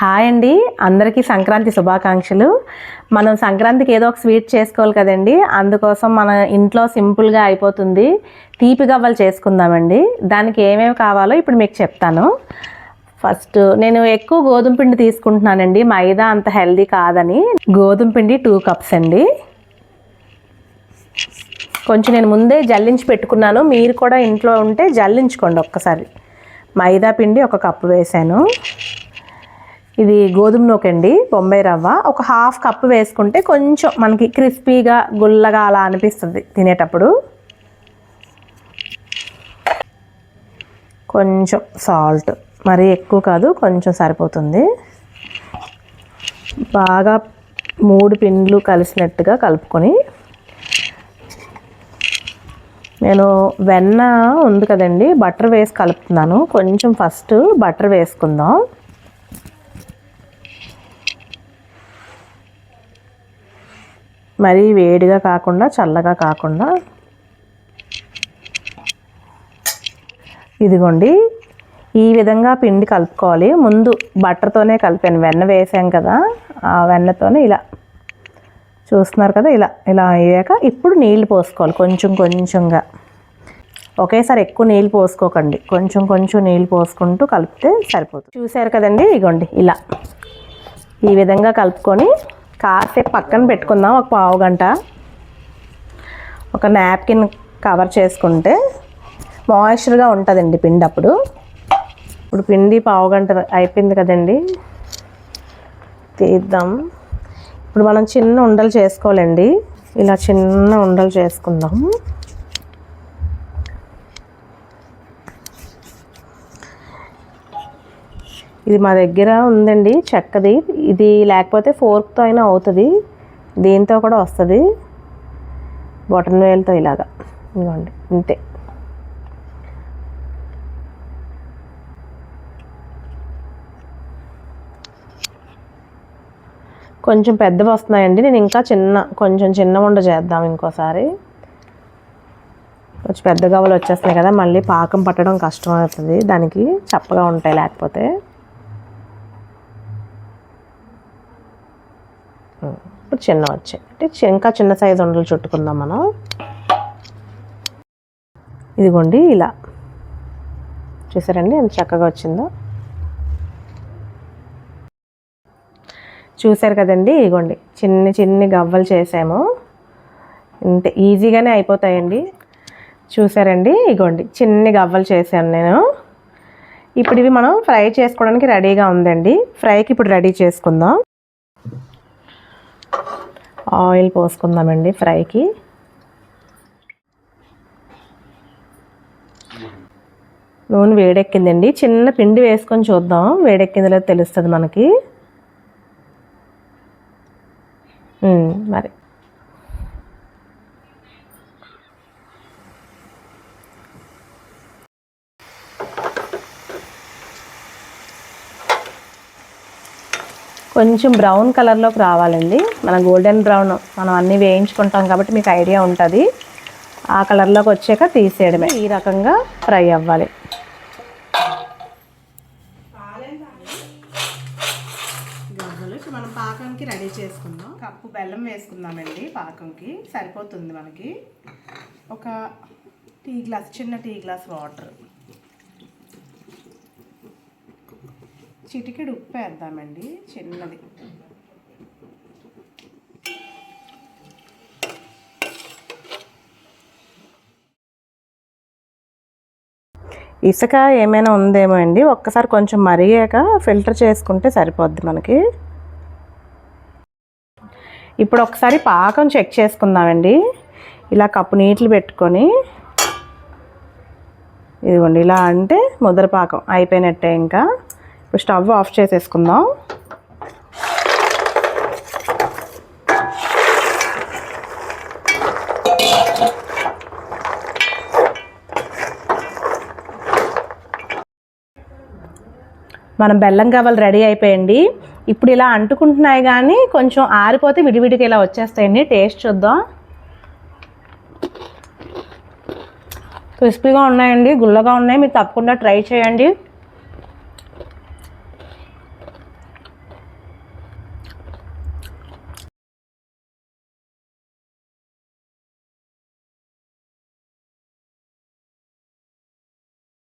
Hi అండి, అందరికీ సంక్రాంతి శుభాకాంక్షలు. మనం సంక్రాంతికి ఏదో ఒక స్వీట్ చేసుకోవాలి కదండి. అందుకోసం మన ఇంట్లో సింపుల్గా అయిపోతుంది తీపి గవ్వలు చేసుకుందామండి. దానికి ఏమేమి కావాలో ఇప్పుడు మీకు చెప్తాను. ఫస్ట్ నేను ఎక్కువ గోధుమ పిండి తీసుకుంటున్నానండి, మైదా అంత హెల్దీ కాదని. గోధుమ పిండి 2 కప్స్ అండి. కొంచెం నేను ముందే జల్లించి పెట్టుకున్నాను, మీరు కూడా ఇంట్లో ఉంటే జల్లించుకోండి ఒక్కసారి. మైదా పిండి 1 కప్పు వేసాను. ఇది గోధుమ నూకండి, బొంబాయి రవ్వ. ఒక 1/2 కప్పు వేసుకుంటే కొంచెం మనకి క్రిస్పీగా గుల్లగా అలా అనిపిస్తుంది తినేటప్పుడు. కొంచెం సాల్ట్, మరీ ఎక్కువ కాదు, కొంచెం సరిపోతుంది. బాగా 3 పిండ్లు కలిసినట్టుగా కలుపుకొని, నేను వెన్న ఉంది కదండి, బటర్ వేసి కలుపుతున్నాను. కొంచెం ఫస్ట్ బటర్ వేసుకుందాం. మరీ వేడిగా కాకుండా చల్లగా కాకుండా. ఇదిగోండి, ఈ విధంగా పిండి కలుపుకోవాలి. ముందు బటర్తోనే కలిపాను, వెన్న వేసాం కదా, ఆ వెన్నతోనే ఇలా చూస్తున్నారు కదా, ఇలా ఇలా అయ్యాక ఇప్పుడు నీళ్ళు పోసుకోవాలి కొంచెం కొంచెంగా. ఒకేసారి ఎక్కువ నీళ్ళు పోసుకోకండి, కొంచెం కొంచెం నీళ్ళు పోసుకుంటూ కలిపితే సరిపోతుంది. చూసారు కదండి, ఇగోండి ఇలా ఈ విధంగా కలుపుకొని కాసేపు పక్కన పెట్టుకుందాం. ఒక పావు గంట ఒక నాప్కిన్ కవర్ చేసుకుంటే మాయిశ్చర్గా ఉంటుందండి పిండి. ఇప్పుడు పిండి పావు గంట అయిపోయింది కదండి, తీద్దాం. ఇప్పుడు మనం చిన్న ఉండలు చేసుకోవాలండి. ఇలా చిన్న ఉండలు చేసుకుందాం. ఇది మా దగ్గర ఉందండి చెక్కది, ఇది లేకపోతే ఫోర్క్తో అయినా అవుతుంది, దీంతో కూడా వస్తుంది, బొటన్ వేలుతో ఇలాగా. ఇవ్వండి ఇంతే. కొంచెం పెద్దవి వస్తున్నాయండి, నేను ఇంకా కొంచెం చిన్న ఉండ చేద్దాం ఇంకోసారి. కొంచెం పెద్ద గవ్వలు వచ్చేస్తున్నాయి కదా, మళ్ళీ పాకం పట్టడం కష్టం అవుతుంది, దానికి చప్పగా ఉంటాయి లేకపోతే. ఇప్పుడు చిన్న వచ్చాయి అంటే ఇంకా చిన్న సైజు ఉండలు చుట్టుకుందాం మనం. ఇదిగోండి ఇలా చూసారండి ఎంత చక్కగా వచ్చిందో. చూసారు కదండి, ఇదిగోండి చిన్ని గవ్వలు చేసాము, ఇంతే ఈజీగానే అయిపోతాయండి. చూసారండి, ఇదిగోండి చిన్ని గవ్వలు చేశాను నేను. ఇప్పుడు ఇవి మనం ఫ్రై చేసుకోవడానికి రెడీగా ఉందండి. ఫ్రైకి ఇప్పుడు రెడీ చేసుకుందాం. ఆయిల్ పోసుకుందామండి ఫ్రైకి. నూనె వేడెక్కిందండి, చిన్న పిండి వేసుకొని చూద్దాం వేడెక్కిందో తెలుస్తుంది మనకి. మరి కొంచెం బ్రౌన్ కలర్లోకి రావాలండి, మన గోల్డెన్ బ్రౌన్. మనం అన్నీ వేయించుకుంటాం కాబట్టి మీకు ఐడియా ఉంటుంది. ఆ కలర్లోకి వచ్చాక తీసేయడమే. ఈ రకంగా ఫ్రై అవ్వాలి. గవ్వలు మనం పాకంకి రెడీ చేసుకుందాం. కప్పు బెల్లం వేసుకుందామండి, పాకంకి సరిపోతుంది మనకి. ఒక చిన్న టీ గ్లాస్ వాటర్, చిటికెడు ఉప్పు వేద్దామండి చిన్నది. ఇసుక ఏమైనా ఉందేమో అండి, ఒక్కసారి కొంచెం మరిగాక ఫిల్టర్ చేసుకుంటే సరిపోద్ది మనకి. ఇప్పుడు ఒకసారి పాకం చెక్ చేసుకుందామండి. ఇలా కప్పు నీళ్ళు పెట్టుకొని, ఇదిగోండి ఇలా అంటే ముద్ర పాకం అయిపోయినట్టే. ఇంకా ఇప్పుడు స్టవ్ ఆఫ్ చేసేసుకుందాం. మనం బెల్లం గవ్వలు రెడీ అయిపోయండి. ఇప్పుడు ఇలా అంటుకుంటున్నాయి కానీ కొంచెం ఆరిపోతే విడివిడిగా ఇలా వచ్చేస్తాయండి. టేస్ట్ చూద్దాం. క్రిస్పీగా ఉన్నాయండి, గుల్లగా ఉన్నాయి. మీరు తప్పకుండా ట్రై చేయండి.